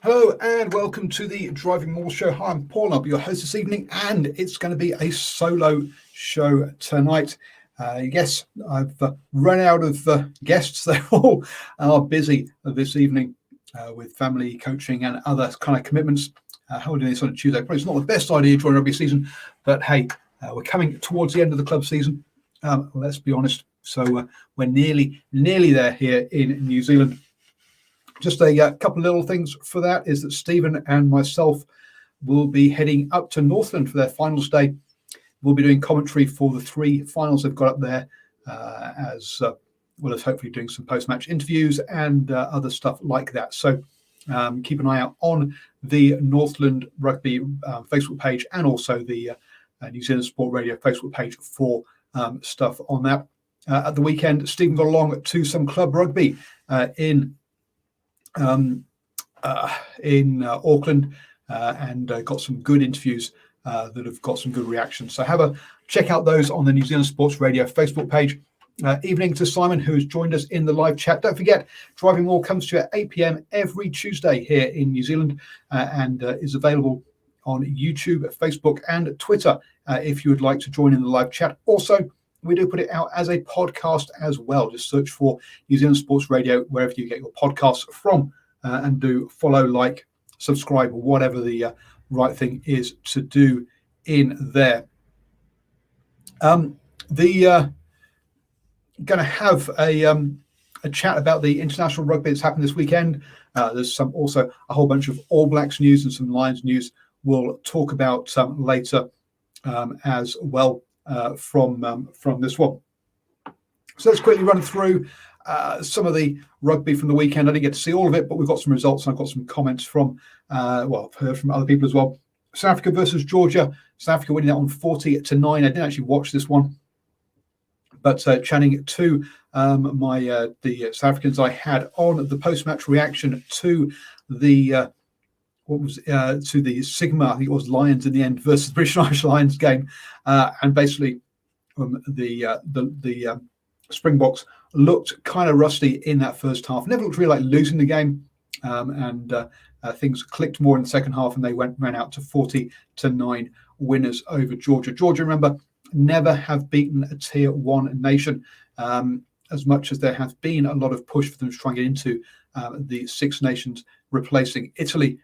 Hello and welcome to the DrivingMaul show. Hi, I'm Paul. I'll be your host this evening, and it's going to be a solo show tonight. Yes, I've run out of guests. They all are busy this evening with family, coaching, and other kind of commitments. How are we doing this on a Tuesday? Probably it's not the best idea during rugby season, but hey, we're coming towards the end of the club season. Let's be honest. So we're nearly there here in New Zealand. Just a couple of little things for that is that Stephen and myself will be heading up to Northland for their finals day. We'll be doing commentary for the three finals they've got up there, as well as hopefully doing some post-match interviews and other stuff like that. So keep an eye out on the Northland Rugby Facebook page and also the New Zealand Sport Radio Facebook page for stuff on that. At the weekend, Stephen got along to some Club Rugby in Auckland and got some good interviews that have got some good reactions. So check out those on the New Zealand Sports Radio Facebook page. Evening to Simon, who's joined us in the live chat. Don't forget, DrivingMaul comes to you at 8 p.m. every Tuesday here in New Zealand and is available on YouTube, Facebook and Twitter if you would like to join in the live chat. Also, we do put it out as a podcast as well. Just search for New Zealand Sports Radio wherever you get your podcasts from and do follow, like, subscribe, or whatever the right thing is to do in there. Going to have a chat about the international rugby that's happened this weekend. There's also a whole bunch of All Blacks news and some Lions news we'll talk about later as well. From this one. So let's quickly run through some of the rugby from the weekend. I didn't get to see all of it, but we've got some results and I've got some comments from, I've heard from other people as well. South Africa versus Georgia. South Africa winning that on 40-9. I didn't actually watch this one, but chatting to the South Africans I had on the post-match reaction to the to the Sigma, I think it was Lions in the end versus the British and Irish Lions game, and basically the Springboks looked kind of rusty in that first half. Never looked really like losing the game, and things clicked more in the second half, and they ran out to 40-9 winners over Georgia. Georgia, remember, never have beaten a Tier 1 nation, as much as there has been a lot of push for them to try and get into the Six Nations, replacing Italy.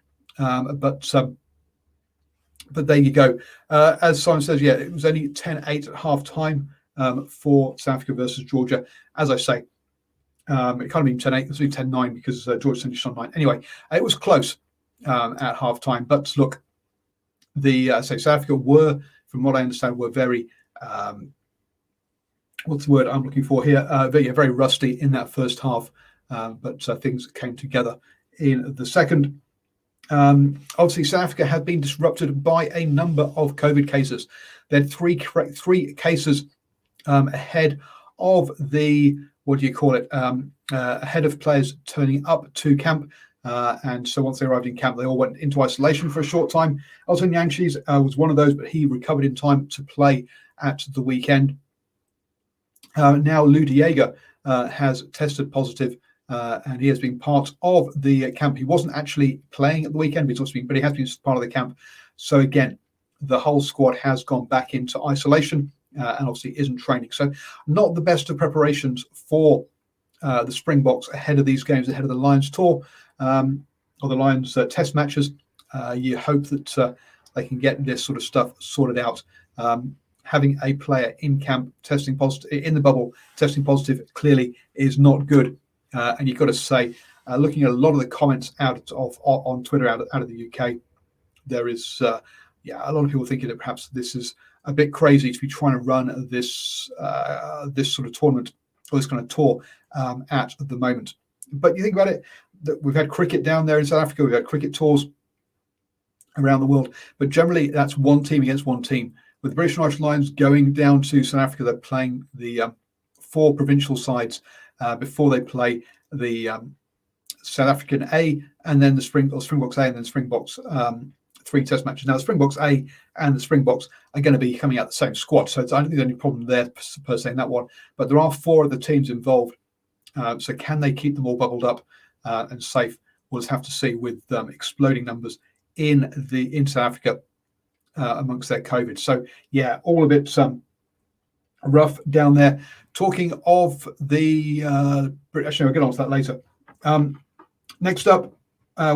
But there you go. As Simon says, yeah, it was only 10-8 at half time for South Africa versus Georgia. As I say, it can't have been 10-8, it was only 10-9 because Georgia finished on 9. Anyway, it was close at half time. But look, South Africa were, from what I understand, were very, what's the word I'm looking for here? Very rusty in that first half. But things came together in the second. Obviously, South Africa had been disrupted by a number of COVID cases. They had three cases ahead of the, ahead of players turning up to camp. And so once they arrived in camp, they all went into isolation for a short time. Elton Yanchis was one of those, but he recovered in time to play at the weekend. Now Lou Diego has tested positive. And he has been part of the camp. He wasn't actually playing at the weekend, but he has been part of the camp. So again, the whole squad has gone back into isolation and obviously isn't training. So not the best of preparations for the Springboks ahead of these games, ahead of the Lions tour or the Lions test matches. You hope that they can get this sort of stuff sorted out. Having a player in camp testing positive, in the bubble testing positive, clearly is not good. And you've got to say, looking at a lot of the comments on Twitter out of the UK, there is a lot of people thinking that perhaps this is a bit crazy to be trying to run this sort of tournament or this kind of tour at the moment. But you think about it, that we've had cricket down there in South Africa, we've had cricket tours around the world, but generally that's one team against one team. With the British and Irish Lions going down to South Africa, they're playing the 4 provincial sides before they play the South African A, and then the Springboks A, and then Springboks 3 test matches. Now, the Springboks A and the Springboks are going to be coming out the same squad, so I don't think there's any problem there per se in that one. But there are 4 of the teams involved, so can they keep them all bubbled up and safe we'll just have to see with exploding numbers in South Africa amongst their COVID. So yeah, all a bit rough down there. Talking of the British, we'll get on to that later. Next up,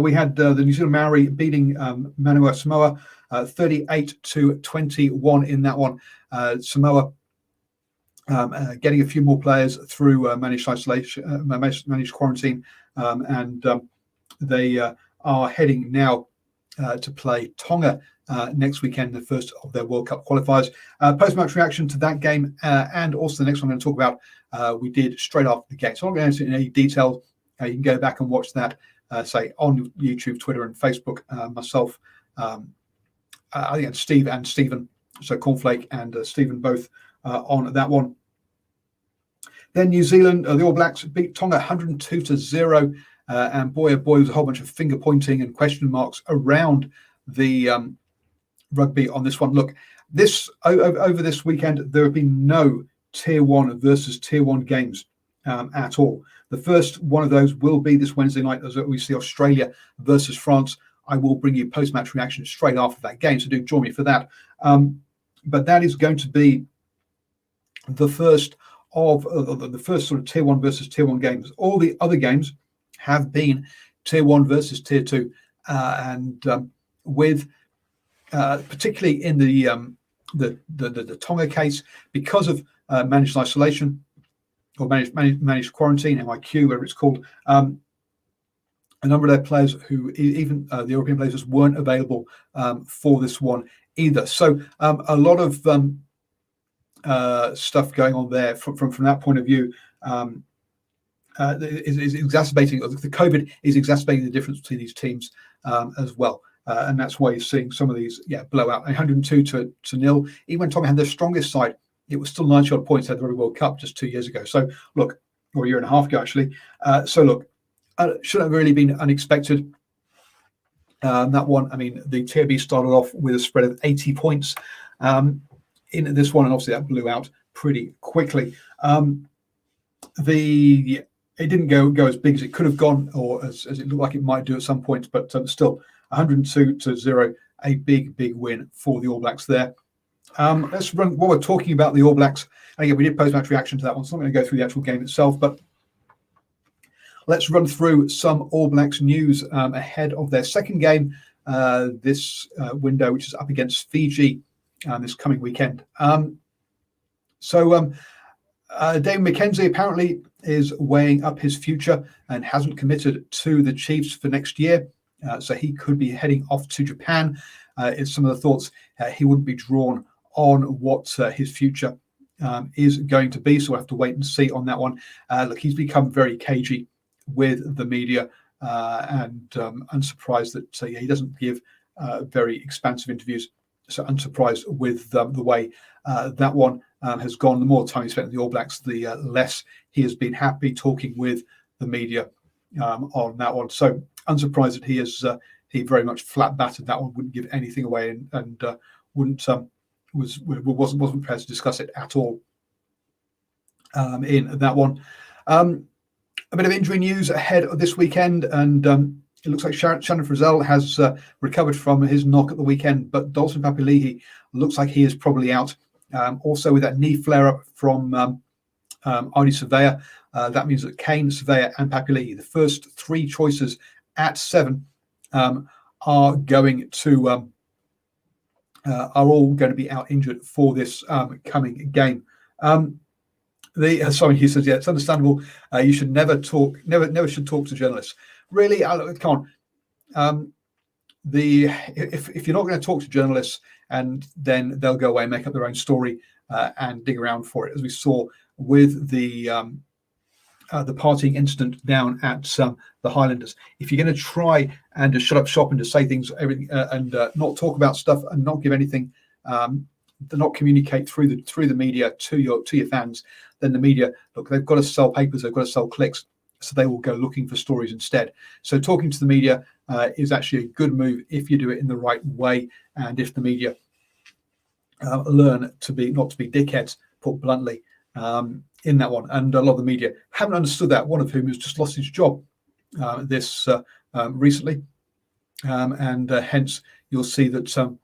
we had the New Zealand Maori beating Manua Samoa 38-21 in that one. Samoa getting a few more players through managed isolation, managed quarantine, and they are heading now to play Tonga next weekend, the first of their World Cup qualifiers. Post-match reaction to that game, and also the next one I'm going to talk about, we did straight after the game. So I'm not going to go into any detail. You can go back and watch that, say, on YouTube, Twitter, and Facebook. Myself, I think it's Steve and Stephen, so Cornflake and Stephen both on that one. Then New Zealand, the All Blacks beat Tonga 102-0, and boy, oh boy, there was a whole bunch of finger pointing and question marks around the rugby on this one. Look, this over this weekend, there have been no Tier 1 versus Tier 1 games at all. The first one of those will be this Wednesday night, as we see Australia versus France. I will bring you post-match reaction straight after that game, so do join me for that. But that is going to be the first of the first sort of Tier 1 versus Tier 1 games. All the other games have been Tier 1 versus Tier 2, and with particularly in the Tonga case, because of managed isolation or managed quarantine, MIQ, whatever it's called, a number of their players who even the European players just weren't available for this one either. So a lot of stuff going on there from that point of view. Is exacerbating, the COVID is exacerbating the difference between these teams as well. And that's why you're seeing some of these, blowout. 102-0. Even when Tonga had their strongest side, it was still 90 odd points at the Rugby World Cup just 2 years ago. So look, or a year and a half ago actually. So look, shouldn't have really been unexpected. That one, I mean, the TAB started off with a spread of 80 points in this one, and obviously that blew out pretty quickly. It didn't go as big as it could have gone, or as it looked like it might do at some point, but still 102-0, a big win for the All Blacks there. Let's run, while we're talking about the All Blacks, and again, we did post-match reaction to that one, so I'm not going to go through the actual game itself, but let's run through some All Blacks news ahead of their second game this window, which is up against Fiji this coming weekend. David McKenzie apparently is weighing up his future and hasn't committed to the Chiefs for next year. So he could be heading off to Japan. Is some of the thoughts. He wouldn't be drawn on what his future is going to be. So we'll have to wait and see on that one. Look, he's become very cagey with the media, and unsurprised that he doesn't give very expansive interviews. So unsurprised with the way that one has gone. The more time he spent in the All Blacks, the less he has been happy talking with the media on that one. So unsurprised that he very much flat battered that one, wouldn't give anything away, and wasn't prepared to discuss it at all in that one. A bit of injury news ahead of this weekend, and it looks like Shannon Frizzell has recovered from his knock at the weekend, but Dalton Papali'i looks like he is probably out. Also with that knee flare-up from Arnie Surveyor, that means that Kane, Surveyor and Papali'i, the first three choices at 7, are going to are all going to be out injured for this coming game. Sorry, he says, yeah, it's understandable. You should never should talk to journalists. Really, I can't. If you're not going to talk to journalists, and then they'll go away and make up their own story and dig around for it, as we saw with the partying incident down at the Highlanders. If you're going to try and just shut up shop and just say things, everything, and not talk about stuff and not give anything, not communicate through the media to your fans, then the media, look, they've got to sell papers, they've got to sell clicks, so they will go looking for stories instead. So talking to the media is actually a good move if you do it in the right way, and if the media learn not to be dickheads, put bluntly, in that one. And a lot of the media haven't understood that, one of whom has just lost his job this recently, and hence you'll see that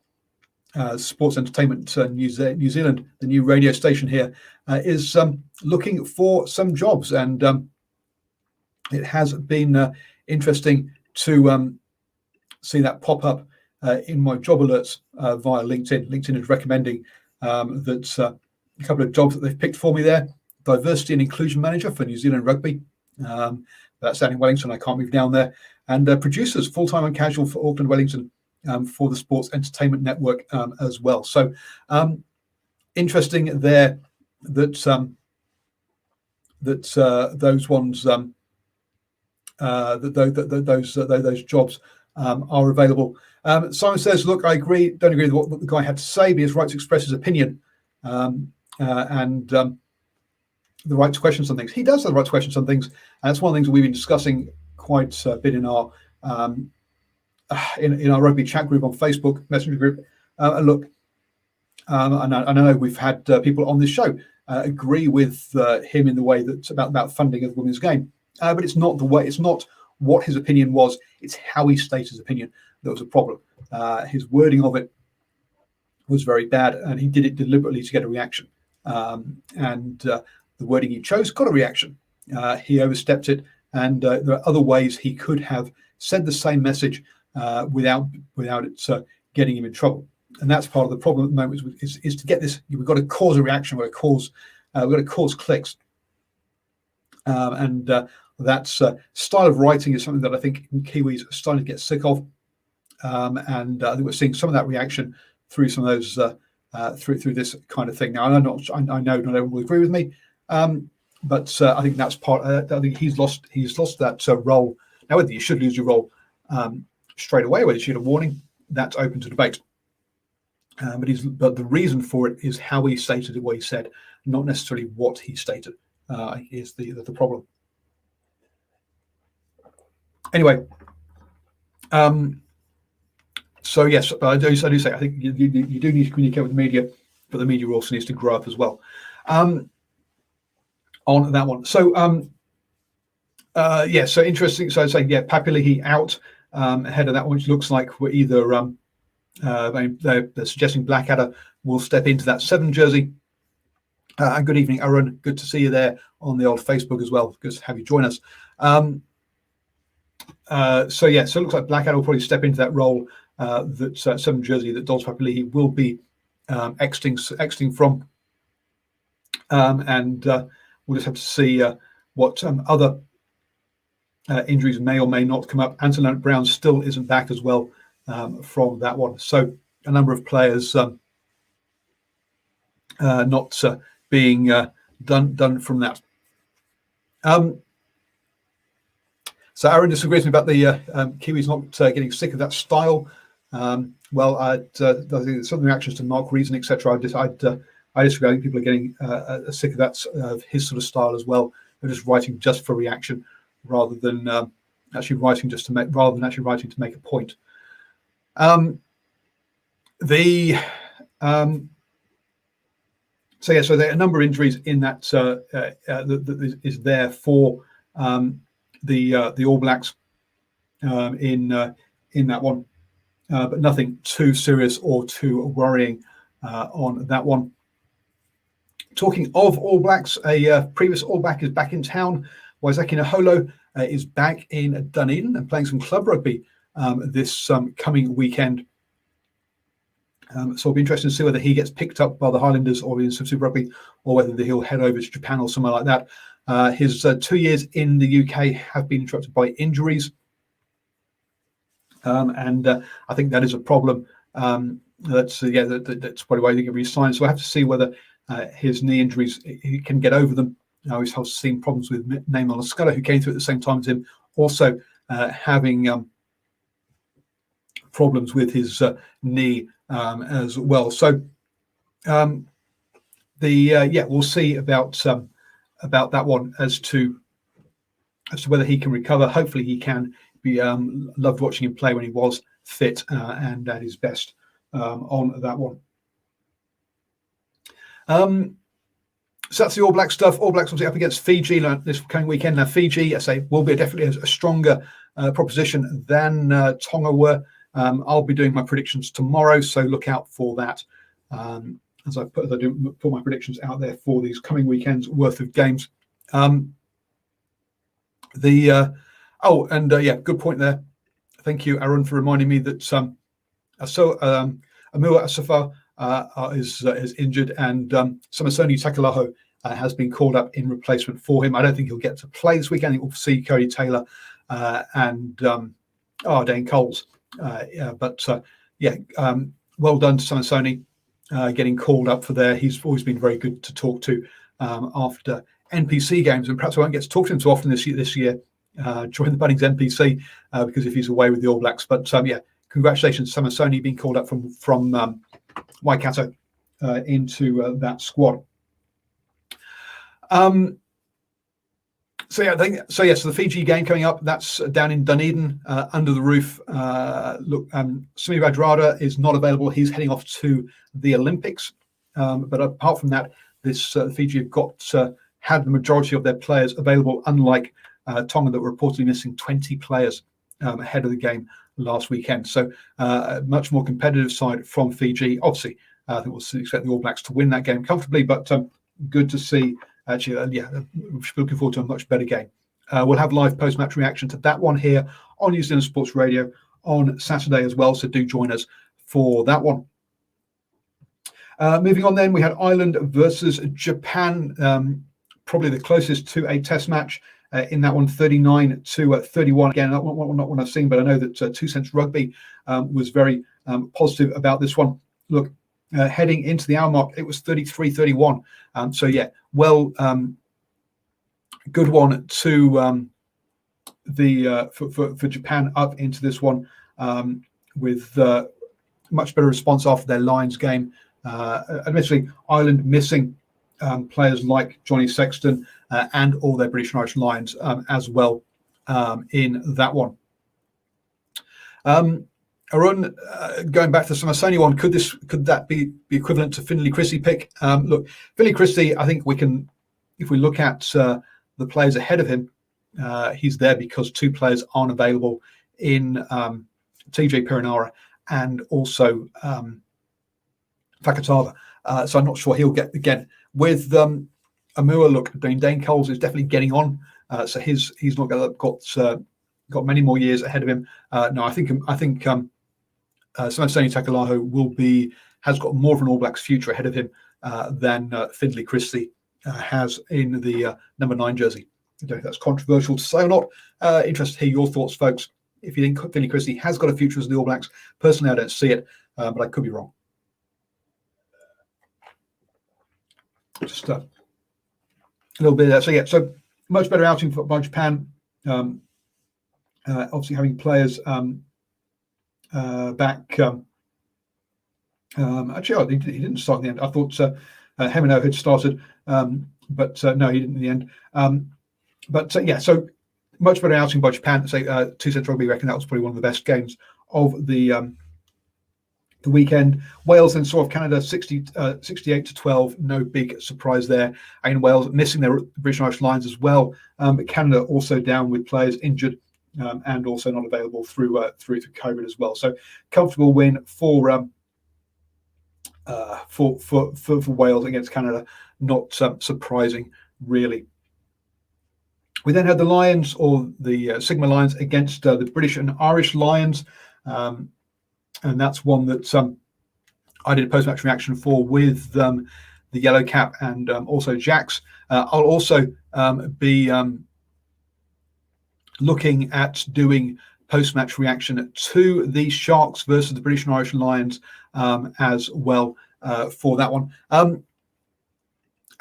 Sports Entertainment New Zealand, the new radio station here, is looking for some jobs, and it has been interesting to see that pop up in my job alerts via LinkedIn. LinkedIn is recommending that a couple of jobs that they've picked for me there: diversity and inclusion manager for New Zealand Rugby. That's down in Wellington. I can't move down there. And producers, full-time and casual for Auckland, Wellington, for the Sports Entertainment Network as well. So interesting there that those ones those jobs are available. Simon says, "Look, I don't agree with what the guy had to say, but he has right to express his opinion and the right to question some things. He does have the right to question some things, and that's one of the things that we've been discussing quite a bit in our rugby chat group on Facebook, messenger group. And look, and I know we've had people on this show agree with him in the way that about funding of the women's game, but it's not the way. It's not what his opinion was. It's how he stated his opinion that was a problem. His wording of it was very bad, and he did it deliberately to get a reaction. And the wording he chose got a reaction. He overstepped it, and there are other ways he could have said the same message without it getting him in trouble. And that's part of the problem at the moment is to get this. We've got to cause a reaction. We've got to cause clicks. And that style of writing is something that I think Kiwis are starting to get sick of. And I think we're seeing some of that reaction through some of those through this kind of thing. Now, I know not everyone will agree with me, but I think that's part. I think he's lost that role. Now, whether you should lose your role straight away, whether you should get a warning, that's open to debate. But the reason for it is how he stated it, what he said, not necessarily what he stated. Is the problem. Anyway, so yes, I do say I think you do need to communicate with the media, but the media also needs to grow up as well. On that one, so so interesting. So I'd say Papali'i out ahead of that one, which looks like we're either they're suggesting Blackadder will step into that 7 jersey. And good evening, Aaron. Good to see you there on the old Facebook as well. Good to have you join us. So it looks like Blackadder will probably step into that role that 7 jersey that Dolce Papali'i will be exiting from. And we'll just have to see what other injuries may or may not come up. Anton Brown still isn't back as well from that one. So a number of players not being done from that. So Aaron disagrees with me about the Kiwis not getting sick of that style. Well, I think some reactions to Mark Reason, etc. I disagree. I think people are getting sick of that his sort of style as well. They're just writing just for reaction rather than actually writing to make a point. So there are a number of injuries in that that is there for the All Blacks in that one, but nothing too serious or too worrying on that one. Talking of All Blacks, a previous All Black is back in town. Waisake Naholo is back in Dunedin and playing some club rugby this coming weekend. So it'll be interesting to see whether he gets picked up by the Highlanders or in Super Rugby, or whether he'll head over to Japan or somewhere like that. His 2 years in the UK have been interrupted by injuries, and I think that is a problem. That's probably why he didn't get re-signed. So I have to see whether his knee injuries, he can get over them. He's seen problems with Neymar Lascala, who came through at the same time as him, also having problems with his knee as well. So we'll see about that one as to whether he can recover. Hopefully he can. Loved watching him play when he was fit and at his best on that one. So that's the All Black stuff. All Blacks obviously up against Fiji this coming weekend. Now Fiji, I say, will be definitely a stronger proposition than Tonga were. I'll be doing my predictions tomorrow, so look out for that. As I put my predictions out there for these coming weekends worth of games. Good point there. Thank you, Aaron, for reminding me that Amua Asafa is injured, and Samasoni Takalaho has been called up in replacement for him. I don't think he'll get to play this weekend. I think we'll see Cody Taylor and Dane Coles. Well done to Samasoni getting called up for there. He's always been very good to talk to after NPC games, and perhaps I won't get to talk to him too often this year. Join the Bunnings NPC because if he's away with the All Blacks. But congratulations, Samasoni being called up from Waikato into that squad. So the Fiji game coming up, that's down in Dunedin under the roof. Sumi Radrada is not available. He's heading off to the Olympics. But apart from that, this Fiji have had the majority of their players available, unlike Tonga that were reportedly missing 20 players ahead of the game last weekend. So a much more competitive side from Fiji. Obviously, I think we'll expect the All Blacks to win that game comfortably, but good to see. Actually, we're looking forward to a much better game. We'll have live post-match reaction to that one here on New Zealand Sports Radio on Saturday as well, so do join us for that one. Moving on then, we had Ireland versus Japan, probably the closest to a test match in that one, 39-31. Again, not one I've seen, but I know that 2 Cents Rugby was very positive about this one. Look, heading into the hour mark, it was 33-31. Good one to for Japan up into this one with much better response after their Lions game. Admittedly, Ireland missing players like Johnny Sexton and all their British and Irish Lions as well in that one. Arun, going back to the Samasoni one, could that be equivalent to Finlay Christie pick? Look, Finlay Christie, I think we can, if we look at the players ahead of him, he's there because 2 players aren't available in TJ Perinara and also Fakatava. So I'm not sure he'll get again with Amua. Look, Dane Coles is definitely getting on, so he's not got many more years ahead of him. No, I think Samasoni Takalaho has got more of an All Blacks future ahead of him than Finlay Christie has in the number 9 jersey. I don't know if that's controversial to say or not. Interested to hear your thoughts, folks. If you think Finlay Christie has got a future as the All Blacks, personally, I don't see it, but I could be wrong. Just a little bit there. So much better outing by Japan. Obviously, having players back. Actually, he didn't start in the end. I thought Hemino had started, but no, he didn't in the end. So much better outing by Japan. Say 2 Cents Rugby reckon that was probably one of the best games of the weekend. Wales then saw Canada 68-12. No big surprise there. And Wales missing their British and Irish Lions as well. But Canada also down with players injured and also not available through COVID as well. So comfortable win for Wales against Canada. Not surprising, really. We then had the Lions, or the Sigma Lions, against the British and Irish Lions. And that's one that I did a post-match reaction for with the Yellow Cap and also Jax. I'll also be looking at doing post-match reaction to the Sharks versus the British and Irish Lions as well for that one.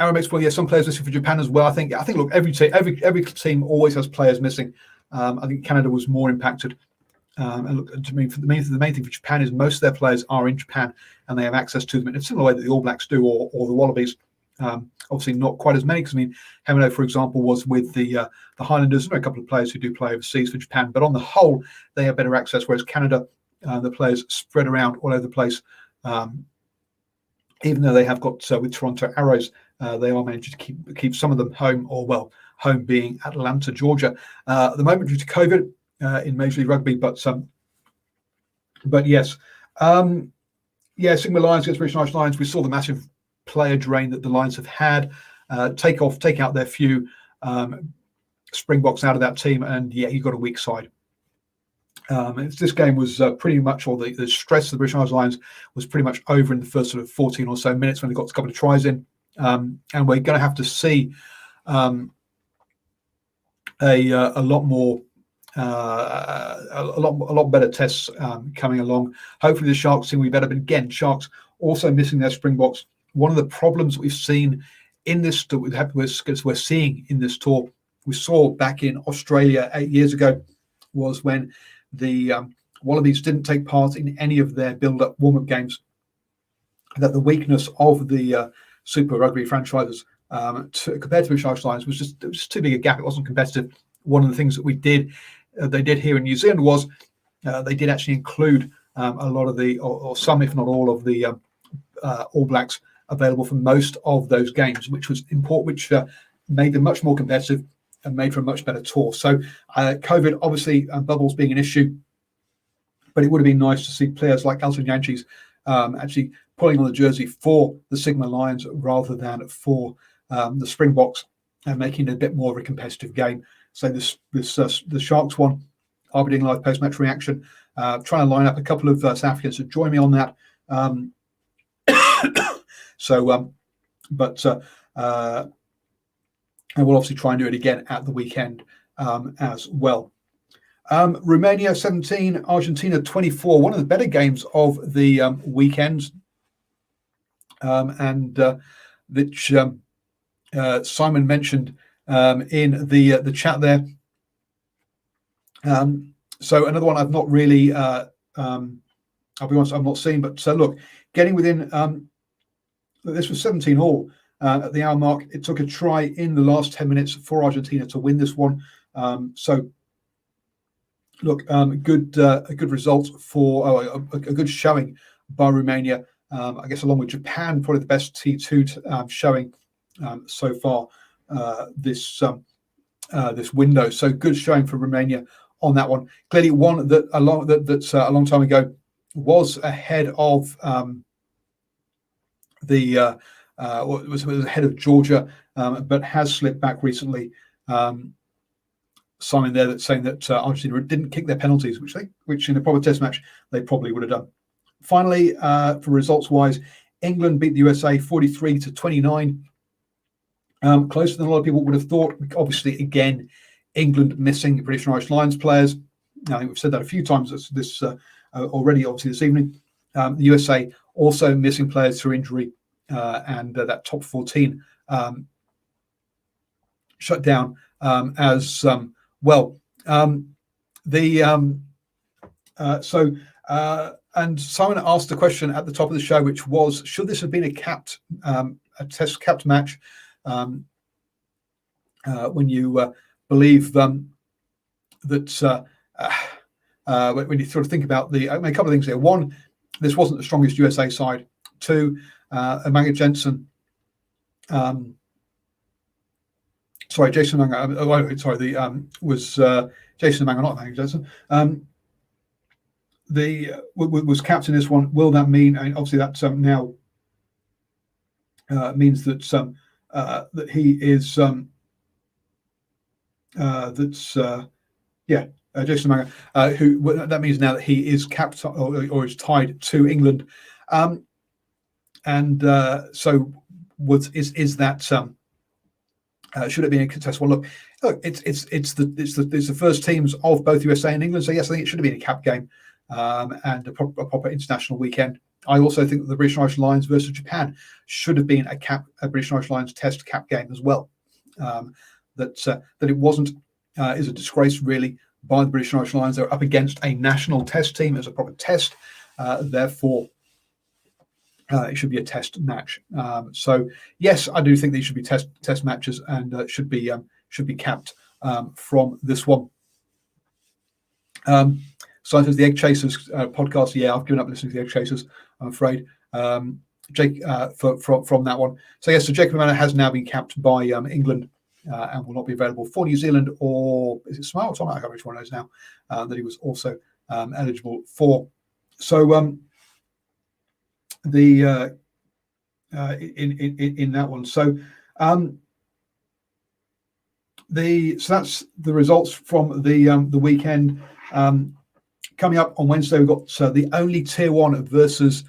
Aaron makes well, some players missing for Japan as well. I think look, every team always has players missing. I think Canada was more impacted. And look, to me, the main thing for Japan is most of their players are in Japan and they have access to them in a similar way that the All Blacks do, or the Wallabies. Obviously, not quite as many, because Hemino, for example, was with the Highlanders. There are a couple of players who do play overseas for Japan, but on the whole, they have better access. Whereas Canada, the players spread around all over the place even though they have got with Toronto Arrows, they are managing to keep some of them home, or well, home being Atlanta, Georgia, at the moment due to COVID in Major League Rugby. But yes, Sigma Lions against British Irish Lions. We saw the massive player drain that the Lions have had. Take out their few Springboks out of that team, and you got a weak side. This game was pretty much, or the stress of the British Irish Lions was pretty much over in the first sort of 14 or so minutes when they got a couple of tries in, and we're going to have to see a lot more, a lot better tests coming along. Hopefully the Sharks team will be better, but again, Sharks also missing their Springboks. One of the problems that we've seen in this, we're seeing in this tour, we saw back in Australia 8 years ago, was when the Wallabies didn't take part in any of their build-up warm-up games, that the weakness of the Super Rugby franchises compared to the British Lions was just too big a gap. It wasn't competitive. One of the things that they did here in New Zealand was they did actually include a lot of or some, if not all, of the All Blacks available for most of those games, which was important, which made them much more competitive and made for a much better tour. So COVID, obviously, bubbles being an issue, but it would have been nice to see players like Elton Yanchis actually pulling on the jersey for the Sigma Lions rather than for the Springboks, and making it a bit more of a competitive game. So the Sharks one, I'll be doing live post-match reaction, trying to line up a couple of South Africans to join me on that. And we'll obviously try and do it again at the weekend as well. Romania 17, Argentina 24. One of the better games of the weekend, which Simon mentioned in the chat there. So another one I've not really, I'll be honest, I've not seen. But look, getting within, this was 17 all. At the hour mark, it took a try in the last 10 minutes for Argentina to win this one. So, look, a good result for a good showing by Romania. I guess along with Japan, probably the best T2 showing so far this window. So good showing for Romania on that one. Clearly, one that a long time ago was ahead of was ahead of Georgia, but has slipped back recently. Simon there that's saying that Argentina didn't kick their penalties, which in a proper test match they probably would have done. Finally, for results-wise, England beat the USA 43-29. Closer than a lot of people would have thought. Obviously, again, England missing British and Irish Lions players. I think we've said that a few times this already, obviously, this evening. The USA also missing players through injury, and that top 14 shut down as well. And Simon asked a question at the top of the show, which was, should this have been a test capped match? When you believe that when you sort of think about a couple of things here. One, this wasn't the strongest USA side. Two, Emmanuel Jensen. Jason Emmanuel. Was Jason Emmanuel, not Emmanuel Jensen. Was captain this one. Will that mean? I mean, obviously that now means that that he is Jason Emmanuel. Who that means now that he is capped or is tied to England. So is that should it be a contest? Well, look, it's the first teams of both USA and England. So yes, I think it should have been a cap game and a proper international weekend. I also think that the British and Irish Lions versus Japan should have been a British and Irish Lions test cap game as well. That it wasn't is a disgrace really by the British and Irish Lions. They're up against a national test team as a proper test. Therefore, it should be a test match. So yes, I do think these should be test matches and should be capped from this one. So there's the Egg Chasers podcast. Yeah, I've given up listening to the Egg Chasers, I'm afraid. Jake from that one. So yes, so Jacob Manor has now been capped by England and will not be available for New Zealand, or is it Smile or Tom? I can't remember which one of those now. That he was also eligible for. So in that one. So so that's the results from the weekend. Coming up on Wednesday, we've got the only Tier 1 versus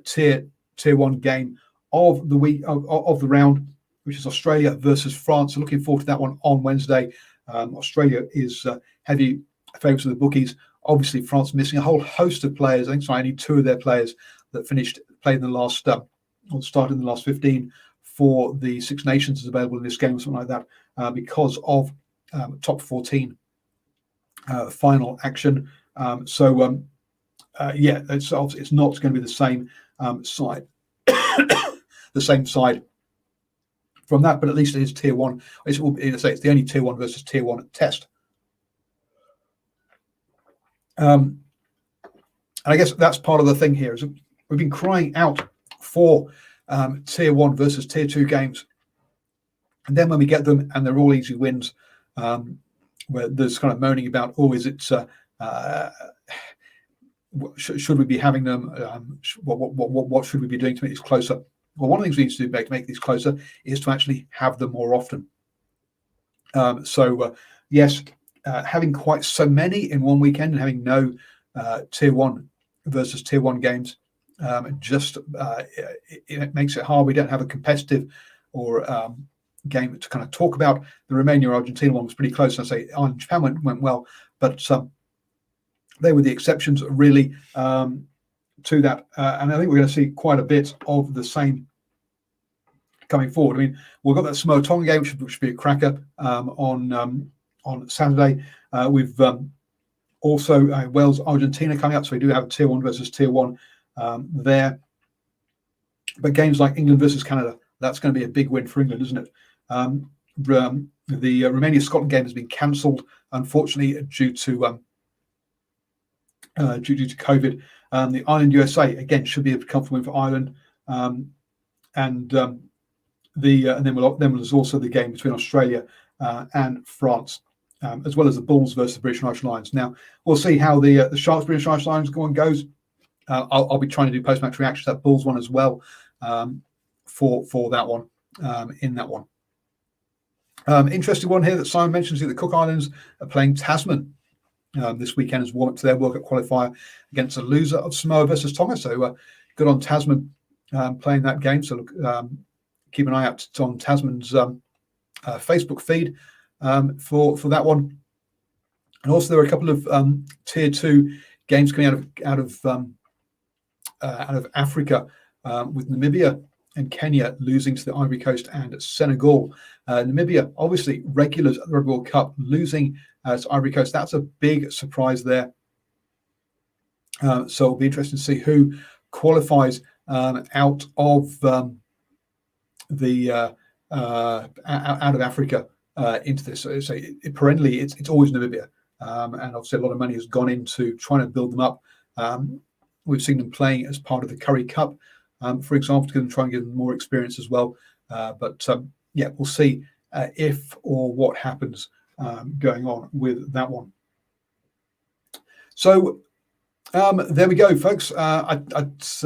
Tier 1 game of the week of the round, which is Australia versus France. So looking forward to that one on Wednesday. Australia is heavy favourites of the bookies. Obviously, France missing a whole host of players. I think only 2 of their players that played in the last or started in the last 15 for the Six Nations is available in this game or something like that because of top 14 final action. Yeah, it's not going to be the same side, the same side from that, but at least it is Tier 1. It's the only Tier 1 versus Tier 1 test. And I guess that's part of the thing here is we've been crying out for Tier 1 versus Tier 2 games, and then when we get them and they're all easy wins, where there's kind of moaning about, is it should we be having them? What should we be doing to make these closer? Well, one of the things we need to do to make these closer is to actually have them more often. Yes, having quite so many in one weekend and having no Tier 1 versus Tier 1 games it makes it hard. We don't have a competitive or game to kind of talk about. The Romania-Argentina one was pretty close. I say Ireland Japan went well, but they were the exceptions really to that. And I think we're going to see quite a bit of the same coming forward. I mean, we've got that Samoa Tonga game, which should be a cracker on Saturday. We've also Wales Argentina coming up, so we do have a Tier 1 versus Tier 1 there. But games like England versus Canada, that's going to be a big win for England, isn't it? The Romania-Scotland game has been cancelled, unfortunately, due to COVID. The Ireland-USA again should be a comfortable win for Ireland, and then there's also the game between Australia and France, as well as the Bulls versus the British and Irish Lions. Now we'll see how the Sharks British Irish Lions goes. I'll be trying to do post-match reactions to that Bulls one as well for that one in that one. Interesting one here that Simon mentions here. The Cook Islands are playing Tasman this weekend as warm up to their World Cup qualifier against the loser of Samoa versus Tonga. So good on Tasman playing that game. So keep an eye out on Tasman's Facebook feed for that one. And also there are a couple of Tier 2 games coming out of Africa with Namibia and Kenya losing to the Ivory Coast and Senegal. Namibia, obviously regulars at the Rugby World Cup, losing to Ivory Coast. That's a big surprise there. So it'll be interesting to see who qualifies out of Africa into this. So perennially, it's always Namibia, and obviously a lot of money has gone into trying to build them up. We've seen them playing as part of the Curry Cup, for example, to try and give them more experience as well. But we'll see if or what happens going on with that one. So there we go, folks. That's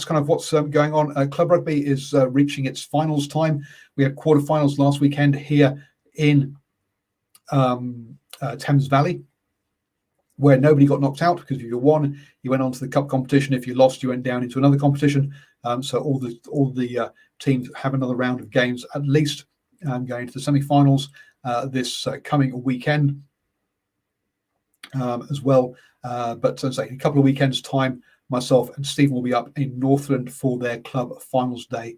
kind of what's going on. Club Rugby is reaching its finals time. We had quarterfinals last weekend here in Thames Valley, where nobody got knocked out, because if you won, you went on to the cup competition. If you lost, you went down into another competition. So all the teams have another round of games at least going into the semi-finals this coming weekend as well. But as I say, in a couple of weekends' time, myself and Stephen will be up in Northland for their club finals day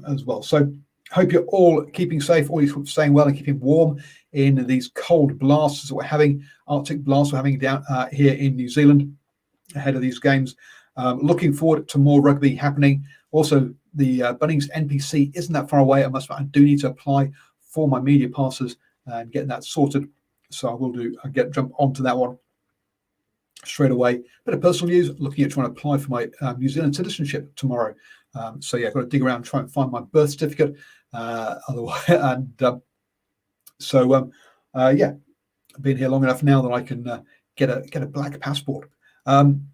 as well. So hope you're all keeping safe, all you're staying well and keeping warm in these cold blasts that we're having, Arctic blasts we're having down here in New Zealand ahead of these games. Looking forward to more rugby happening. Also, the Bunnings NPC isn't that far away. I do need to apply for my media passes and get that sorted. So I will jump onto that one straight away. Bit of personal news, looking at trying to apply for my New Zealand citizenship tomorrow. So yeah, I've got to dig around, try and find my birth certificate. Otherwise, and yeah, I've been here long enough now that I can get a black passport. And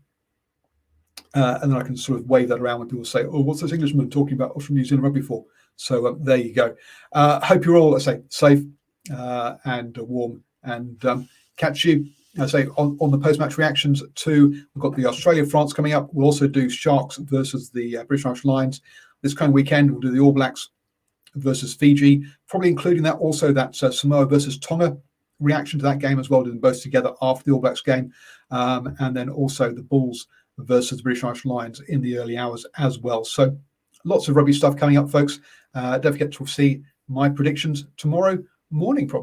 then I can sort of wave that around when people say, "Oh, what's this Englishman talking about from New Zealand rugby for?" So there you go. Hope you're all, let's say, safe and warm, and catch you, I say, on the post-match reactions to. We've got the Australia-France coming up. We'll also do Sharks versus the British Irish Lions this coming weekend. We'll do the All Blacks versus Fiji, probably including that also that Samoa versus Tonga reaction to that game as well, doing both together after the All Blacks game, and then also the Bulls versus the British Irish Lions in the early hours as well. So lots of rugby stuff coming up, folks. Don't forget to see my predictions tomorrow morning, probably.